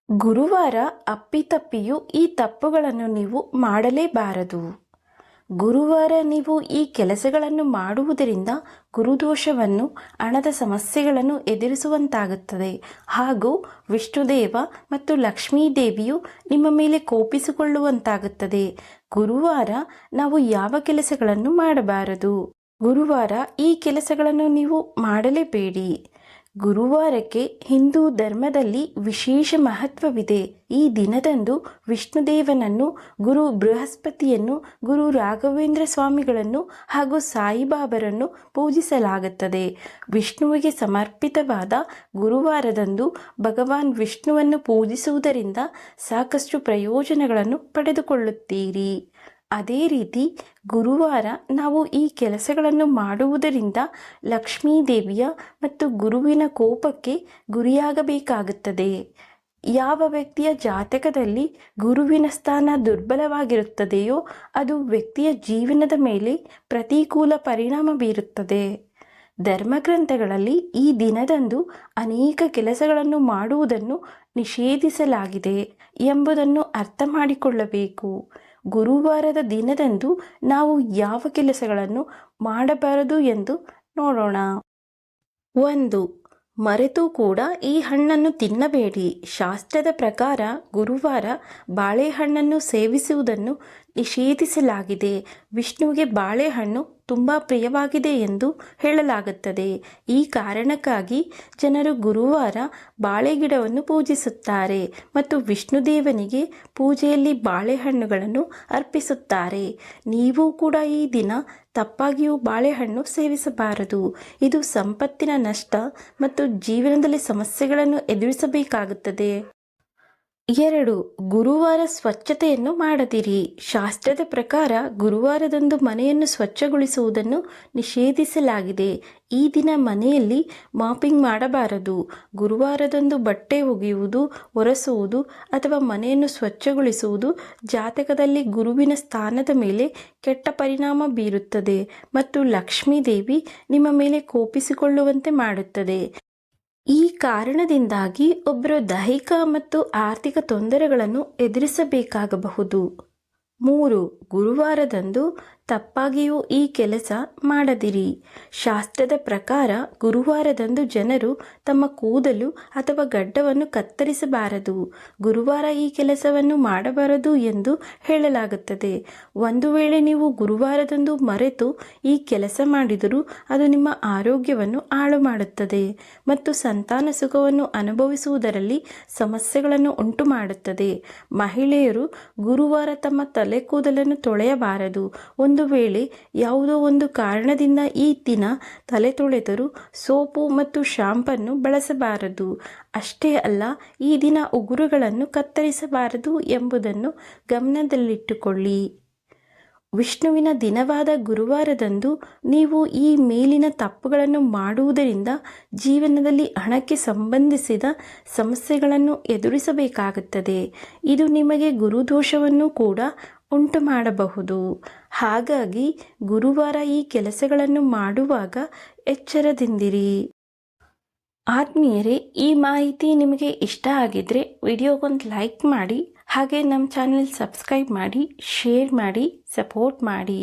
ಗುರುವಾರ ಅಪ್ಪಿತಪ್ಪಿಯೂ ಈ ತಪ್ಪುಗಳನ್ನು ನೀವು ಮಾಡಲೇಬಾರದು. ಗುರುವಾರ ನೀವು ಈ ಕೆಲಸಗಳನ್ನು ಮಾಡುವುದರಿಂದ ಗುರುದೋಷವನ್ನು, ಹಣದ ಸಮಸ್ಯೆಗಳನ್ನು ಎದುರಿಸುವಂತಾಗುತ್ತದೆ ಹಾಗೂ ವಿಷ್ಣುದೇವ ಮತ್ತು ಲಕ್ಷ್ಮೀದೇವಿಯು ನಿಮ್ಮ ಮೇಲೆ ಕೋಪಿಸಿಕೊಳ್ಳುವಂತಾಗುತ್ತದೆ. ಗುರುವಾರ ನಾವು ಯಾವ ಕೆಲಸಗಳನ್ನು ಮಾಡಬಾರದು? ಗುರುವಾರ ಈ ಕೆಲಸಗಳನ್ನು ನೀವು ಮಾಡಲೇಬೇಡಿ. ಗುರುವಾರಕ್ಕೆ ಹಿಂದೂ ಧರ್ಮದಲ್ಲಿ ವಿಶೇಷ ಮಹತ್ವವಿದೆ. ಈ ದಿನದಂದು ವಿಷ್ಣುದೇವನನ್ನು, ಗುರು ಬೃಹಸ್ಪತಿಯನ್ನು, ಗುರು ರಾಘವೇಂದ್ರ ಸ್ವಾಮಿಗಳನ್ನು ಹಾಗೂ ಸಾಯಿಬಾಬರನ್ನು ಪೂಜಿಸಲಾಗುತ್ತದೆ. ವಿಷ್ಣುವಿಗೆ ಸಮರ್ಪಿತವಾದ ಗುರುವಾರದಂದು ಭಗವಾನ್ ವಿಷ್ಣುವನ್ನು ಪೂಜಿಸುವುದರಿಂದ ಸಾಕಷ್ಟು ಪ್ರಯೋಜನಗಳನ್ನು ಪಡೆದುಕೊಳ್ಳುತ್ತೀರಿ. ಅದೇ ರೀತಿ ಗುರುವಾರ ನಾವು ಈ ಕೆಲಸಗಳನ್ನು ಮಾಡುವುದರಿಂದ ಲಕ್ಷ್ಮೀದೇವಿಯ ಮತ್ತು ಗುರುವಿನ ಕೋಪಕ್ಕೆ ಗುರಿಯಾಗಬೇಕಾಗುತ್ತದೆ. ಯಾವ ವ್ಯಕ್ತಿಯ ಜಾತಕದಲ್ಲಿ ಗುರುವಿನ ಸ್ಥಾನ ದುರ್ಬಲವಾಗಿರುತ್ತದೆಯೋ ಅದು ವ್ಯಕ್ತಿಯ ಜೀವನದ ಮೇಲೆ ಪ್ರತಿಕೂಲ ಪರಿಣಾಮ ಬೀರುತ್ತದೆ. ಧರ್ಮಗ್ರಂಥಗಳಲ್ಲಿ ಈ ದಿನದಂದು ಅನೇಕ ಕೆಲಸಗಳನ್ನು ಮಾಡುವುದನ್ನು ನಿಷೇಧಿಸಲಾಗಿದೆ ಎಂಬುದನ್ನು ಅರ್ಥ ಮಾಡಿಕೊಳ್ಳಬೇಕು. ಗುರುವಾರದ ದಿನದಂದು ನಾವು ಯಾವ ಕೆಲಸಗಳನ್ನು ಮಾಡಬಾರದು ಎಂದು ನೋಡೋಣ. 1. ಮರೆತು ಕೂಡ ಈ ಹಣ್ಣನ್ನು ತಿನ್ನಬೇಡಿ. ಶಾಸ್ತ್ರದ ಪ್ರಕಾರ ಗುರುವಾರ ಬಾಳೆಹಣ್ಣನ್ನು ಸೇವಿಸುವುದನ್ನು ನಿಷೇಧಿಸಲಾಗಿದೆ. ವಿಷ್ಣುವಿಗೆ ಬಾಳೆಹಣ್ಣು ತುಂಬ ಪ್ರಿಯವಾಗಿದೆ ಎಂದು ಹೇಳಲಾಗುತ್ತದೆ. ಈ ಕಾರಣಕ್ಕಾಗಿ ಜನರು ಗುರುವಾರ ಬಾಳೆಗಿಡವನ್ನು ಪೂಜಿಸುತ್ತಾರೆ ಮತ್ತು ವಿಷ್ಣುದೇವನಿಗೆ ಪೂಜೆಯಲ್ಲಿ ಬಾಳೆಹಣ್ಣುಗಳನ್ನು ಅರ್ಪಿಸುತ್ತಾರೆ. ನೀವು ಕೂಡ ಈ ದಿನ ತಪ್ಪಾಗಿಯೂ ಬಾಳೆಹಣ್ಣು ಸೇವಿಸಬಾರದು. ಇದು ಸಂಪತ್ತಿನ ನಷ್ಟ ಮತ್ತು ಜೀವನದಲ್ಲಿ ಸಮಸ್ಯೆಗಳನ್ನು ಎದುರಿಸಬೇಕಾಗುತ್ತದೆ. 2. ಗುರುವಾರ ಸ್ವಚ್ಛತೆಯನ್ನು ಮಾಡದಿರಿ. ಶಾಸ್ತ್ರದ ಪ್ರಕಾರ ಗುರುವಾರದಂದು ಮನೆಯನ್ನು ಸ್ವಚ್ಛಗೊಳಿಸುವುದನ್ನು ನಿಷೇಧಿಸಲಾಗಿದೆ. ಈ ದಿನ ಮನೆಯಲ್ಲಿ ಮಾಪಿಂಗ್ ಮಾಡಬಾರದು. ಗುರುವಾರದಂದು ಬಟ್ಟೆ ಒಗೆಯುವುದು, ಒರೆಸುವುದು ಅಥವಾ ಮನೆಯನ್ನು ಸ್ವಚ್ಛಗೊಳಿಸುವುದು ಜಾತಕದಲ್ಲಿ ಗುರುವಿನ ಸ್ಥಾನದ ಮೇಲೆ ಕೆಟ್ಟ ಪರಿಣಾಮ ಬೀರುತ್ತದೆ ಮತ್ತು ಲಕ್ಷ್ಮೀದೇವಿ ನಿಮ್ಮ ಮೇಲೆ ಕೋಪಿಸಿಕೊಳ್ಳುವಂತೆ ಮಾಡುತ್ತದೆ. ಈ ಕಾರಣದಿಂದಾಗಿ ಒಬ್ಬರು ದೈಹಿಕ ಮತ್ತು ಆರ್ಥಿಕ ತೊಂದರೆಗಳನ್ನು ಎದುರಿಸಬೇಕಾಗಬಹುದು. 3. ಗುರುವಾರದಂದು ತಪ್ಪಾಗಿಯೂ ಈ ಕೆಲಸ ಮಾಡದಿರಿ. ಶಾಸ್ತ್ರದ ಪ್ರಕಾರ ಗುರುವಾರದಂದು ಜನರು ತಮ್ಮ ಕೂದಲು ಅಥವಾ ಗಡ್ಡವನ್ನು ಕತ್ತರಿಸಬಾರದು. ಗುರುವಾರ ಈ ಕೆಲಸವನ್ನು ಮಾಡಬಾರದು ಎಂದು ಹೇಳಲಾಗುತ್ತದೆ. ಒಂದು ವೇಳೆ ನೀವು ಗುರುವಾರದಂದು ಮರೆತು ಈ ಕೆಲಸ ಮಾಡಿದರೂ ಅದು ನಿಮ್ಮ ಆರೋಗ್ಯವನ್ನು ಹಾಳು ಮಾಡುತ್ತದೆ ಮತ್ತು ಸಂತಾನ ಸುಖವನ್ನು ಅನುಭವಿಸುವುದರಲ್ಲಿ ಸಮಸ್ಯೆಗಳನ್ನು ಉಂಟು ಮಾಡುತ್ತದೆ. ಮಹಿಳೆಯರು ಗುರುವಾರ ತಮ್ಮ ತಲೆ ಕೂದಲನ್ನು ತೊಳೆಯಬಾರದು. ಒಂದು ವೇಳೆ ಯಾವುದೋ ಒಂದು ಕಾರಣದಿಂದ ಈ ದಿನ ತಲೆ ತೊಳೆದರೂ ಸೋಪು ಮತ್ತು ಶಾಂಪನ್ನು ಬಳಸಬಾರದು. ಅಷ್ಟೇ ಅಲ್ಲ, ಈ ದಿನ ಉಗುರುಗಳನ್ನು ಕತ್ತರಿಸಬಾರದು ಎಂಬುದನ್ನು ಗಮನದಲ್ಲಿಟ್ಟುಕೊಳ್ಳಿ. ವಿಷ್ಣುವಿನ ದಿನವಾದ ಗುರುವಾರದಂದು ನೀವು ಈ ಮೇಲಿನ ತಪ್ಪುಗಳನ್ನು ಮಾಡುವುದರಿಂದ ಜೀವನದಲ್ಲಿ ಹಣಕ್ಕೆ ಸಂಬಂಧಿಸಿದ ಸಮಸ್ಯೆಗಳನ್ನು ಎದುರಿಸಬೇಕಾಗುತ್ತದೆ. ಇದು ನಿಮಗೆ ಗುರುದೋಷವನ್ನು ಕೂಡ ಉಂಟು ಮಾಡಬಹುದು. ಹಾಗಾಗಿ ಗುರುವಾರ ಈ ಕೆಲಸಗಳನ್ನು ಮಾಡುವಾಗ ಎಚ್ಚರದಿಂದಿರಿ. ಆತ್ಮೀಯರೇ, ಈ ಮಾಹಿತಿ ನಿಮಗೆ ಇಷ್ಟ ಆಗಿದ್ರೆ ವಿಡಿಯೋಗೊಂದು ಲೈಕ್ ಮಾಡಿ, ಹಾಗೆ ನಮ್ಮ ಚಾನೆಲ್ ಸಬ್ಸ್ಕ್ರೈಬ್ ಮಾಡಿ, ಶೇರ್ ಮಾಡಿ, ಸಪೋರ್ಟ್ ಮಾಡಿ.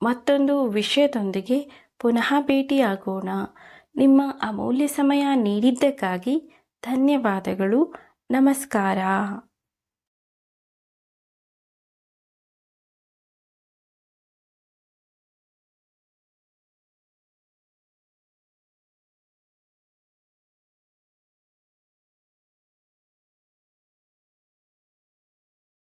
ಮತ್ತೊಂದು ವಿಷಯದೊಂದಿಗೆ ಪುನಃ ಭೇಟಿಯಾಗೋಣ. ನಿಮ್ಮ ಅಮೂಲ್ಯ ಸಮಯ ನೀಡಿದ್ದಕ್ಕಾಗಿ ಧನ್ಯವಾದಗಳು. ನಮಸ್ಕಾರ.